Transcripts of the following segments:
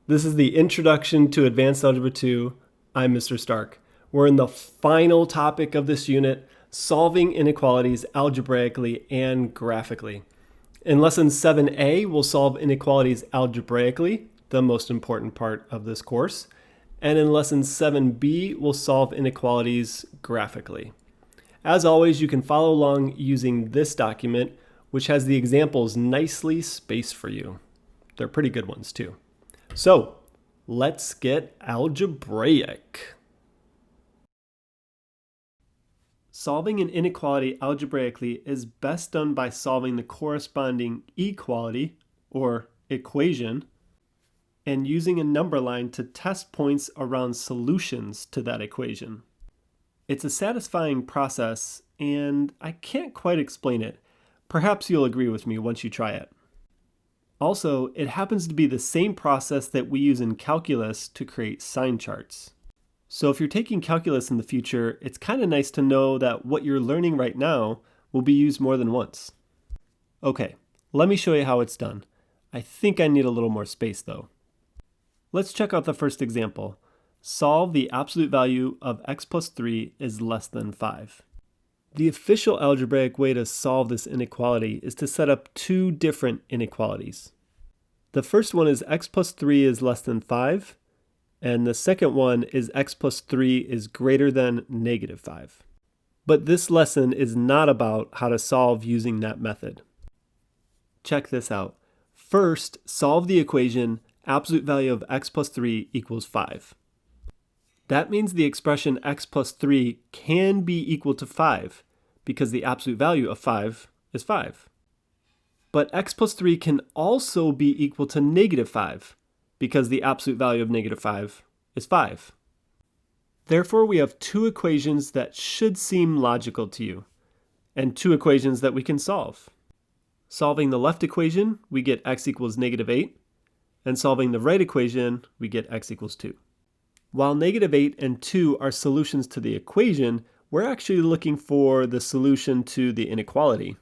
This is the Introduction to Advanced Algebra 2. I'm Mr. Stark. We're in the final topic of this unit, solving inequalities algebraically and graphically. In Lesson 7a, we'll solve inequalities algebraically, the most important part of this course. And in Lesson 7b, we'll solve inequalities graphically. As always, you can follow along using this document, which has the examples nicely spaced for you. They're pretty good ones too. So let's get algebraic. Solving an inequality algebraically is best done by solving the corresponding equality or equation and using a number line to test points around solutions to that equation. It's a satisfying process and I can't quite explain it. Perhaps you'll agree with me once you try it. Also, it happens to be the same process that we use in calculus to create sign charts. So if you're taking calculus in the future, it's kind of nice to know that what you're learning right now will be used more than once. Okay, let me show you how it's done. I think I need a little more space though. Let's check out the first example. Solve the absolute value of x plus 3 is less than 5. The official algebraic way to solve this inequality is to set up two different inequalities. The first one is x plus 3 is less than 5, and the second one is x plus 3 is greater than negative 5. But this lesson is not about how to solve using that method. Check this out. First, solve the equation absolute value of x plus 3 equals 5. That means the expression x plus 3 can be equal to 5 because the absolute value of 5 is 5. But x plus 3 can also be equal to negative 5 because the absolute value of negative 5 is 5. Therefore, we have two equations that should seem logical to you, and two equations that we can solve. Solving the left equation, we get x equals negative 8, and solving the right equation, we get x equals 2. While negative 8 and 2 are solutions to the equation, we're actually looking for the solution to the inequality.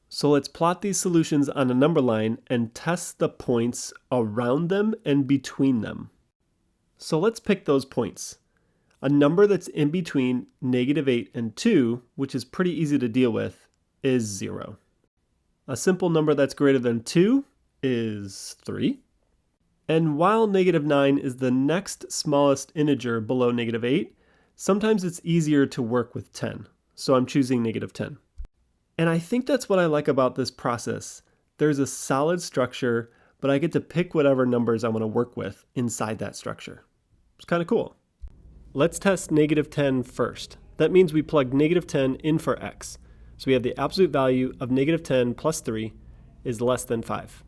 So let's plot these solutions on a number line and test the points around them and between them. So let's pick those points. A number that's in between negative 8 and 2, which is pretty easy to deal with, is 0. A simple number that's greater than 2 is 3. And while negative 9 is the next smallest integer below negative 8, sometimes it's easier to work with 10, so I'm choosing negative 10. And I think that's what I like about this process. There's a solid structure, but I get to pick whatever numbers I want to work with inside that structure. It's kind of cool. Let's test negative 10 first. That means we plug negative 10 in for x. So we have the absolute value of negative 10 plus 3 is less than 5.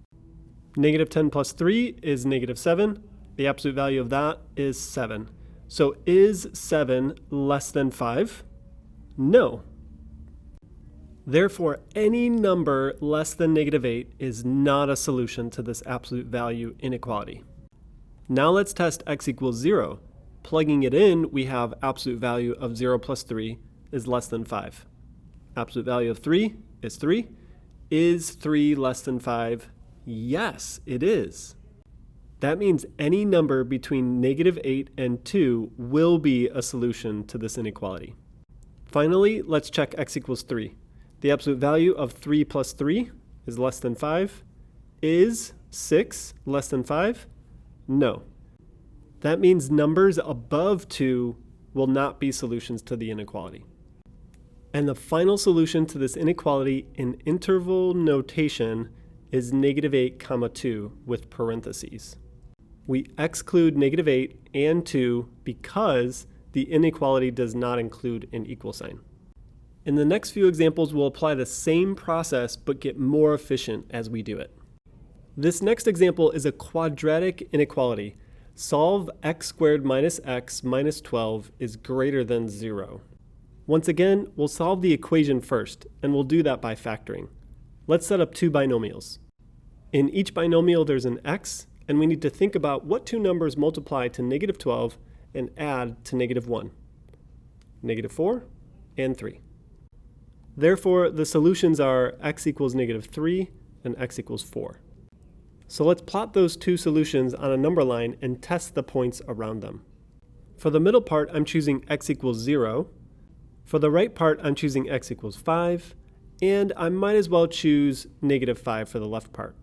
Negative 10 plus 3 is negative 7. The absolute value of that is 7. So is 7 less than 5? No. Therefore, any number less than negative 8 is not a solution to this absolute value inequality. Now let's test x equals 0. Plugging it in, we have absolute value of 0 plus 3 is less than 5. Absolute value of 3 is 3. Is 3 less than 5? Yes, it is. That means any number between negative 8 and 2 will be a solution to this inequality. Finally, let's check x equals 3. The absolute value of 3 plus 3 is less than 5. Is 6 less than 5? No. That means numbers above 2 will not be solutions to the inequality. And the final solution to this inequality in interval notation is negative 8 comma 2 with parentheses. We exclude negative 8 and 2 because the inequality does not include an equal sign. In the next few examples, we'll apply the same process but get more efficient as we do it. This next example is a quadratic inequality. Solve x squared minus x minus 12 is greater than 0. Once again, we'll solve the equation first, and we'll do that by factoring. Let's set up two binomials. In each binomial, there's an x, and we need to think about what two numbers multiply to negative 12 and add to negative 1. Negative 4 and 3. Therefore, the solutions are x equals negative 3 and x equals 4. So let's plot those two solutions on a number line and test the points around them. For the middle part, I'm choosing x equals 0. For the right part, I'm choosing x equals 5. And I might as well choose -5 for the left part.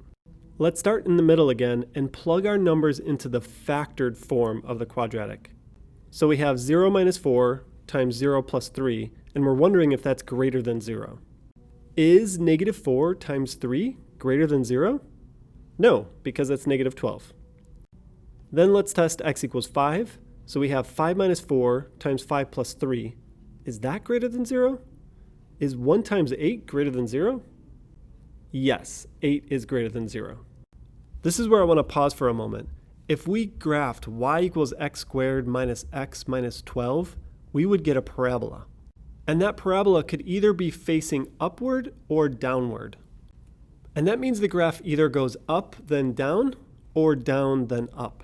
Let's start in the middle again and plug our numbers into the factored form of the quadratic. So we have 0 minus 4 times 0 plus 3, and we're wondering if that's greater than 0. Is -4 times 3 greater than 0? No, because that's -12. Then let's test x equals 5. So we have 5 minus 4 times 5 plus 3. Is that greater than 0? Is 1 times 8 greater than 0? Yes, 8 is greater than 0. This is where I want to pause for a moment. If we graphed y equals x squared minus x minus 12, we would get a parabola. And that parabola could either be facing upward or downward. And that means the graph either goes up then down or down then up.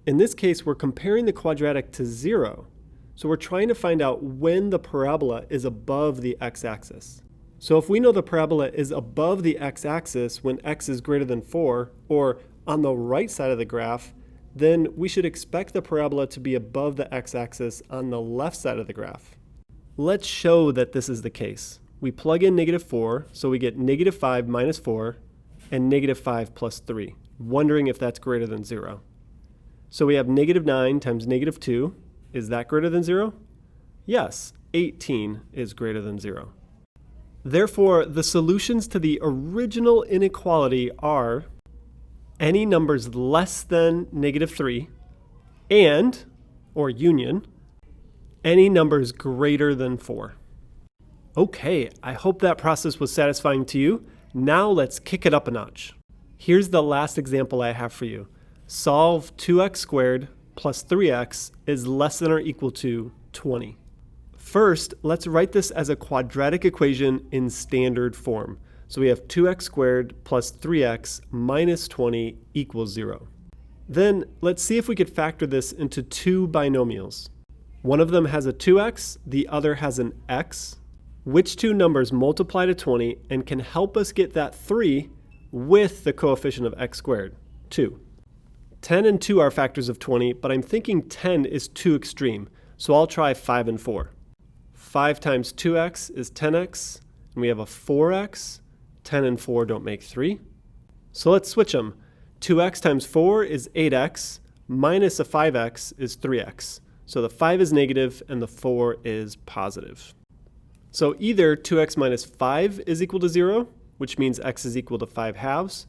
In this case, we're comparing the quadratic to 0. So we're trying to find out when the parabola is above the x-axis. So if we know the parabola is above the x-axis when x is greater than 4, or on the right side of the graph, then we should expect the parabola to be above the x-axis on the left side of the graph. Let's show that this is the case. We plug in -4, so we get -5 minus 4 and -5 plus 3, wondering if that's greater than 0. So we have -9 times -2. Is that greater than 0? Yes, 18 is greater than 0. Therefore, the solutions to the original inequality are any numbers less than -3 and, or union, any numbers greater than 4. Okay, I hope that process was satisfying to you. Now let's kick it up a notch. Here's the last example I have for you. Solve 2x squared plus 3x is less than or equal to 20. First, let's write this as a quadratic equation in standard form. So we have 2x squared plus 3x minus 20 equals 0. Then let's see if we could factor this into two binomials. One of them has a 2x, the other has an x. Which two numbers multiply to 20 and can help us get that 3 with the coefficient of x squared, 2. 10 and 2 are factors of 20, but I'm thinking 10 is too extreme, so I'll try 5 and 4. 5 times 2x is 10x, and we have a 4x. 10 and 4 don't make 3. So let's switch them. 2x times 4 is 8x, minus a 5x is 3x. So the 5 is negative and the 4 is positive. So either 2x minus 5 is equal to 0, which means x is equal to 5 halves,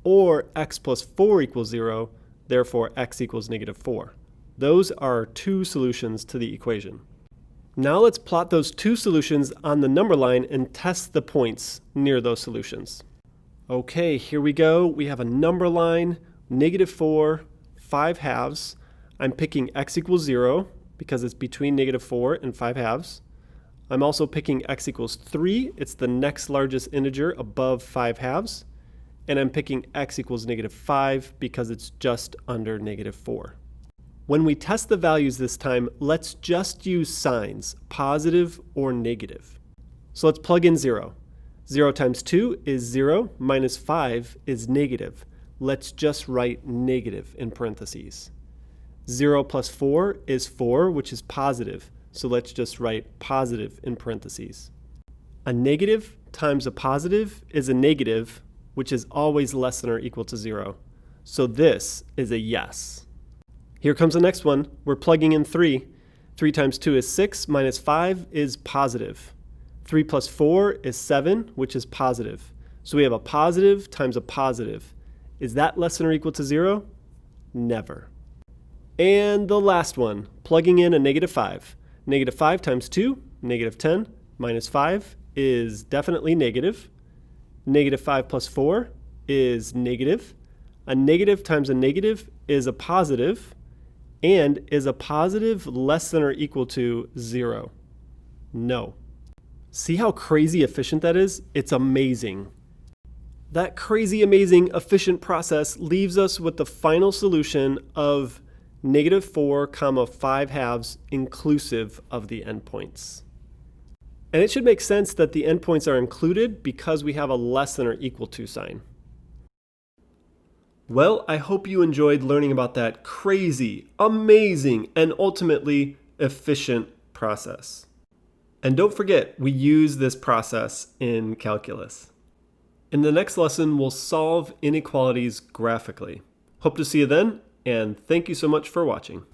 or x plus 4 equals 0, therefore x equals -4. Those are two solutions to the equation. Now let's plot those two solutions on the number line and test the points near those solutions. Okay, here we go. We have a number line, -4, 5 halves. I'm picking x equals 0 because it's between -4 and 5 halves. I'm also picking x equals 3. It's the next largest integer above 5 halves. And I'm picking x equals -5 because it's just under -4. When we test the values this time, let's just use signs, positive or negative. So let's plug in 0. 0 times 2 is 0, minus 5 is negative. Let's just write negative in parentheses. 0 plus 4 is 4, which is positive. So let's just write positive in parentheses. A negative times a positive is a negative, which is always less than or equal to 0. So this is a yes. Here comes the next one. We're plugging in 3. 3 times 2 is 6, minus 5 is positive. 3 plus 4 is 7, which is positive. So we have a positive times a positive. Is that less than or equal to 0? Never. And the last one, plugging in a -5. -5 times 2, -10, minus 5 is definitely negative. -5 plus 4 is negative. A negative times a negative is a positive. And is a positive less than or equal to 0? No. See how crazy efficient that is? It's amazing. That crazy, amazing, efficient process leaves us with the final solution of -4, 5 halves inclusive of the endpoints. And it should make sense that the endpoints are included because we have a less than or equal to sign. Well, I hope you enjoyed learning about that crazy, amazing, and ultimately efficient process. And don't forget, we use this process in calculus. In the next lesson, we'll solve inequalities graphically. Hope to see you then, and thank you so much for watching.